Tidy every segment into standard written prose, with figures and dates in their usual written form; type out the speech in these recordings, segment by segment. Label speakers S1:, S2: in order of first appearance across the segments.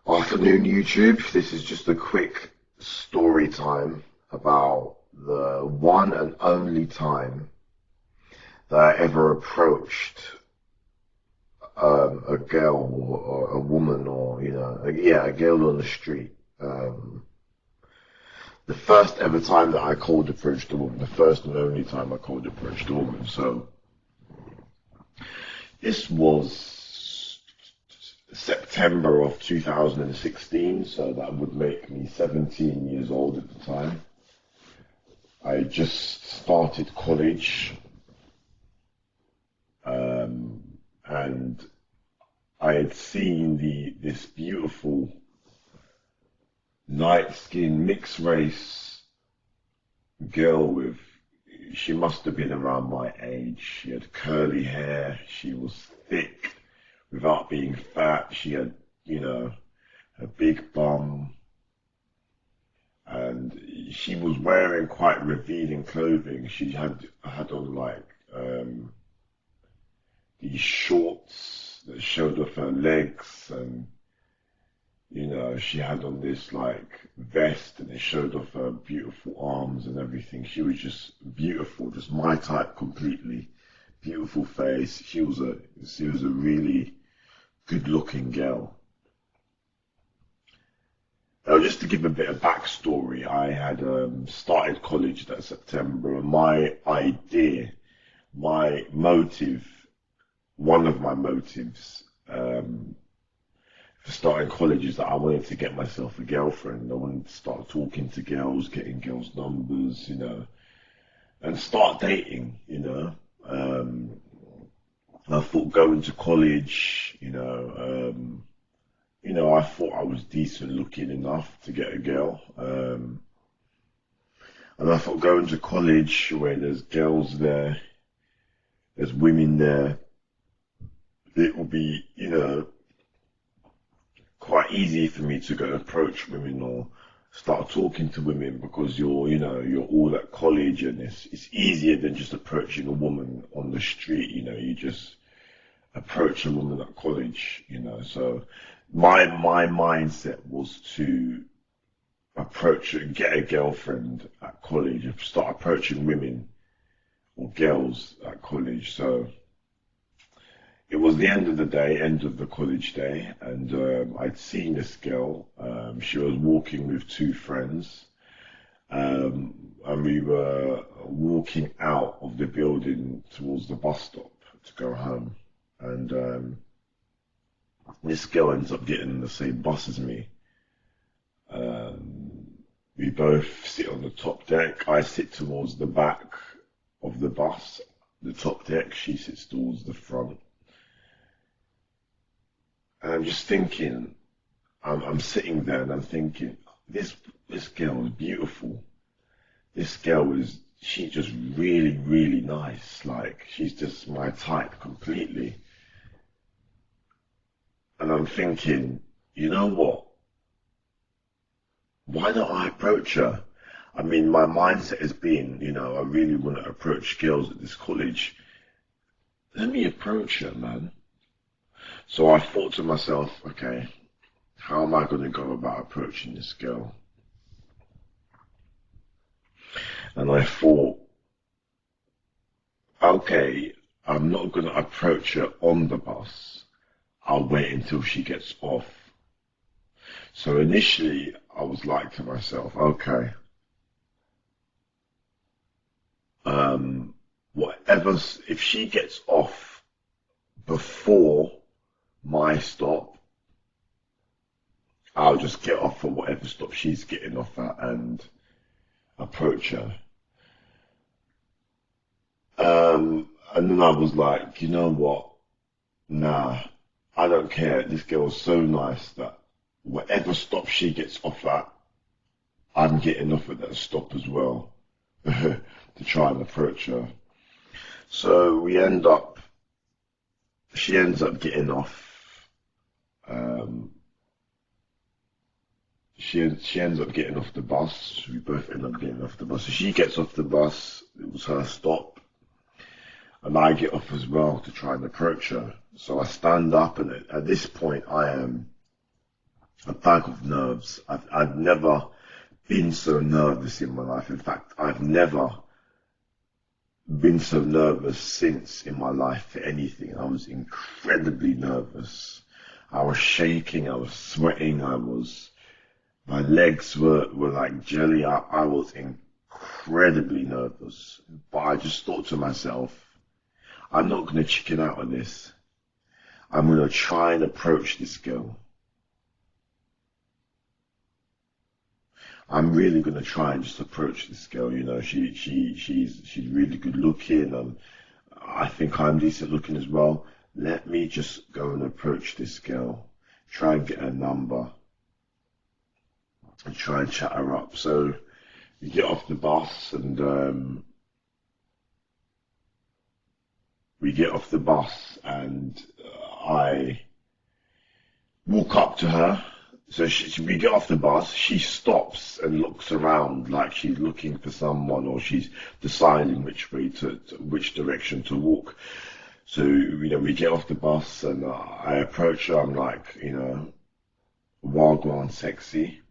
S1: Afternoon, YouTube. This is just a quick story time about the one and only time that I ever approached a girl or a woman or, a girl on the street. The first ever time that I cold approached a woman, the first and only time I cold approached a woman. So this was September of 2016, so that would make me 17 years old at the time. I just started college, and I had seen this beautiful light-skinned mixed race girl she must have been around my age. She had curly hair, she was thick without being fat, she had, a big bum, and she was wearing quite revealing clothing. She had on these shorts that showed off her legs, and she had on this vest and it showed off her beautiful arms and everything. She was just beautiful, just my type completely. Beautiful face. She was a really good looking girl. Now, just to give a bit of backstory, I had started college that September, and my motive, one of my motives, for starting college is that I wanted to get myself a girlfriend. I wanted to start talking to girls, getting girls' numbers, and start dating, I thought going to college, I thought I was decent looking enough to get a girl. And I thought going to college where there's girls there, there's women there, it will be, quite easy for me to go approach women or start talking to women, because you're all at college, and it's easier than just approaching a woman on the street. You just approach a woman at college. So my mindset was to get a girlfriend at college, start approaching women or girls at college. So it was the end of the day, end of the college day, and I'd seen this girl. She was walking with two friends, and we were walking out of the building towards the bus stop to go home. And this girl ends up getting on the same bus as me. We both sit on the top deck. I sit towards the back of the bus, the top deck. She sits towards the front. And I'm just thinking, I'm sitting there and I'm thinking, this girl is beautiful. This girl she's just really, really nice. She's just my type completely. And I'm thinking, you know what? Why don't I approach her? I mean, my mindset has been, I really want to approach girls at this college. Let me approach her, man. So I thought to myself, okay, how am I going to go about approaching this girl? And I thought, okay, I'm not going to approach her on the bus. I'll wait until she gets off. So initially, I was like to myself, okay, if she gets off before my stop, I'll just get off at whatever stop she's getting off at and approach her. And then I was like, you know what? Nah, I don't care. This girl's so nice that whatever stop she gets off at, I'm getting off at that stop as well to try and approach her. So she ends up getting off. She ends up getting off the bus. We both end up getting off the bus. So she gets off the bus. It was her stop. And I get off as well to try and approach her. So I stand up, and at this point I am a bag of nerves. I've never been so nervous in my life. In fact, I've never been so nervous since in my life for anything. I was incredibly nervous. I was shaking, I was sweating, my legs were like jelly. I was incredibly nervous. But I just thought to myself, I'm not going to chicken out on this. I'm going to try and approach this girl. I'm really going to try and just approach this girl. You know, she's really good looking, and I think I'm decent looking as well. Let me just go and approach this girl, try and get her number, and try and chat her up. So we get off the bus, and I walk up to her. So we get off the bus, she stops and looks around like she's looking for someone, or she's deciding which direction to walk. So, you know, we get off the bus, and I approach her. I'm like, you know, wagwan sexy.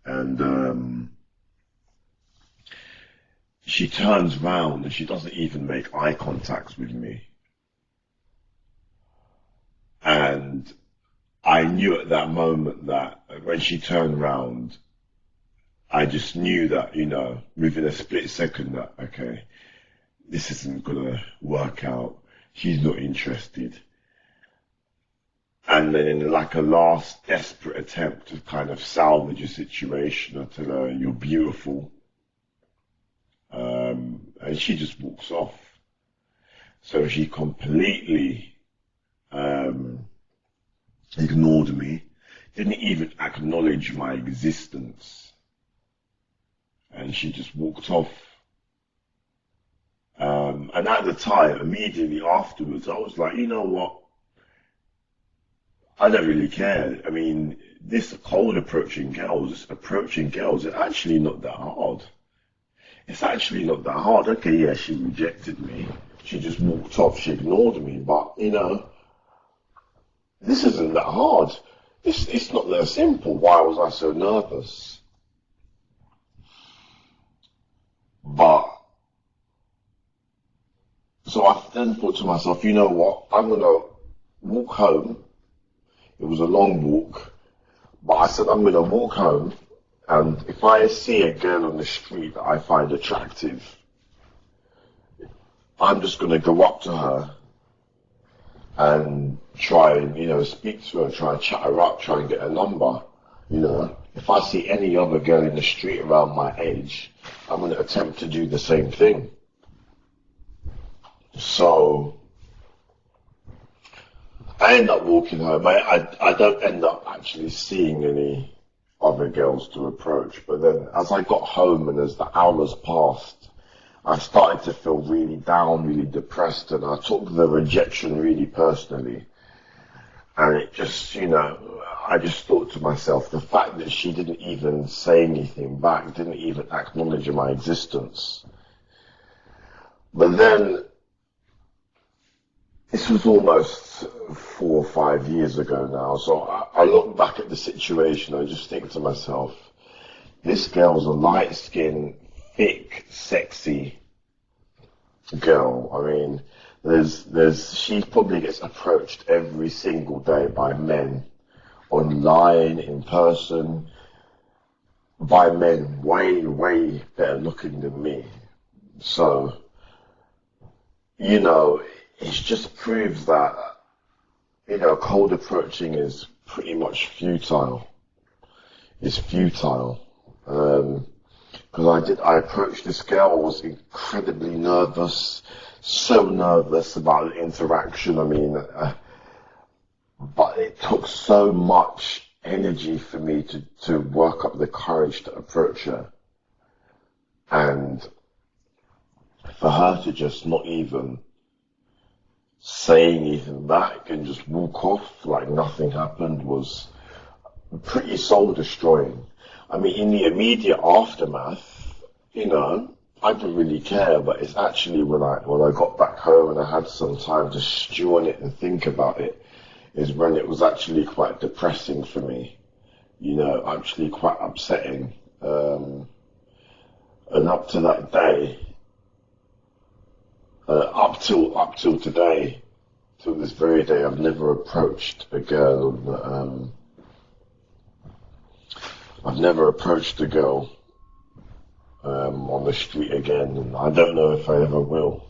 S1: And she turns round and she doesn't even make eye contact with me. And I knew at that moment that when she turned round, I just knew that, you know, within a split second that, okay, this isn't gonna work out. She's not interested. And then in like a last desperate attempt to kind of salvage a situation, I tell her, you're beautiful. And she just walks off. So she completely, ignored me, didn't even acknowledge my existence, and she just walked off. And at the time, immediately afterwards, I was like, you know what? I don't really care. I mean, this approaching girls, it's actually not that hard. It's actually not that hard. Okay, yeah, she rejected me. She just walked off. She ignored me. But, you know, this isn't that hard. It's not that simple. Why was I so nervous? But, so I then thought to myself, you know what? I'm going to walk home. It was a long walk. But I said, I'm going to walk home. And if I see a girl on the street that I find attractive, I'm just going to go up to her and try and, you know, speak to her, try and chat her up, try and get her number. You know, if I see any other girl in the street around my age, I'm going to attempt to do the same thing. So I end up walking home. I don't end up actually seeing any other girls to approach. But then as I got home and as the hours passed, I started to feel really down, really depressed, and I took the rejection really personally. And it just, you know, I just thought to myself, the fact that she didn't even say anything back, didn't even acknowledge my existence. But then, this was almost 4 or 5 years ago now, so I look back at the situation, I just think to myself, this girl's a light-skinned, thick, sexy girl. I mean, she probably gets approached every single day by men, online, in person, by men way, way better looking than me. So, you know, it just proves that, you know, cold approaching is pretty much futile. It's futile. Because I approached this girl, I was incredibly nervous, so nervous about the interaction. I mean, but it took so much energy for me to work up the courage to approach her. And for her to just not even say anything back and just walk off like nothing happened was pretty soul destroying. I mean, in the immediate aftermath, you know, I didn't really care, but it's actually when I got back home and I had some time to stew on it and think about it, is when it was actually quite depressing for me, you know, actually quite upsetting. And up to that day, up till today, till this very day, I've never approached a girl. I've never approached a girl on the street again, and I don't know if I ever will.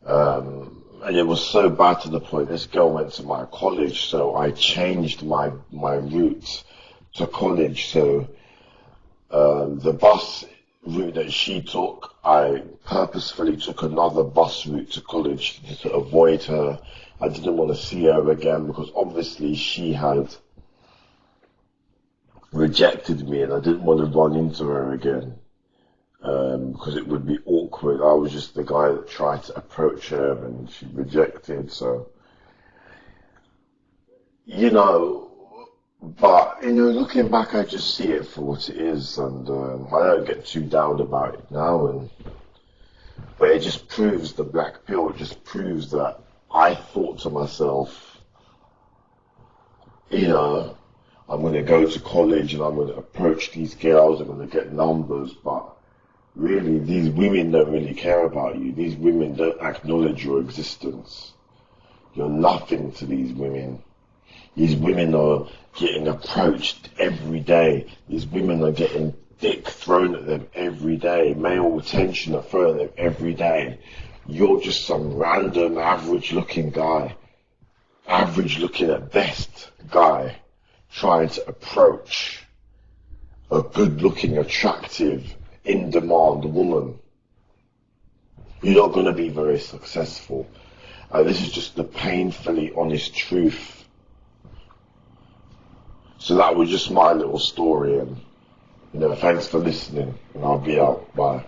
S1: And it was so bad to the point this girl went to my college, so I changed my route to college. So the bus route that she took, I purposefully took another bus route to college to avoid her. I didn't want to see her again because obviously she had rejected me and I didn't want to run into her again. Because it would be awkward. I was just the guy that tried to approach her and she rejected, so, you know, but, you know, looking back, I just see it for what it is, and I don't get too down about it now, but it just proves the black pill. It just proves that I thought to myself, you know, I'm going to go to college and I'm going to approach these girls, I'm going to get numbers, but really, these women don't really care about you. These women don't acknowledge your existence. You're nothing to these women. These women are getting approached every day. These women are getting dick thrown at them every day. Male attention are thrown at them every day. You're just some random average looking guy. Average looking at best guy trying to approach a good looking, attractive, in-demand woman. You're not going to be very successful. This is just the painfully honest truth. So that was just my little story, and, you know, thanks for listening, and I'll be out. Bye.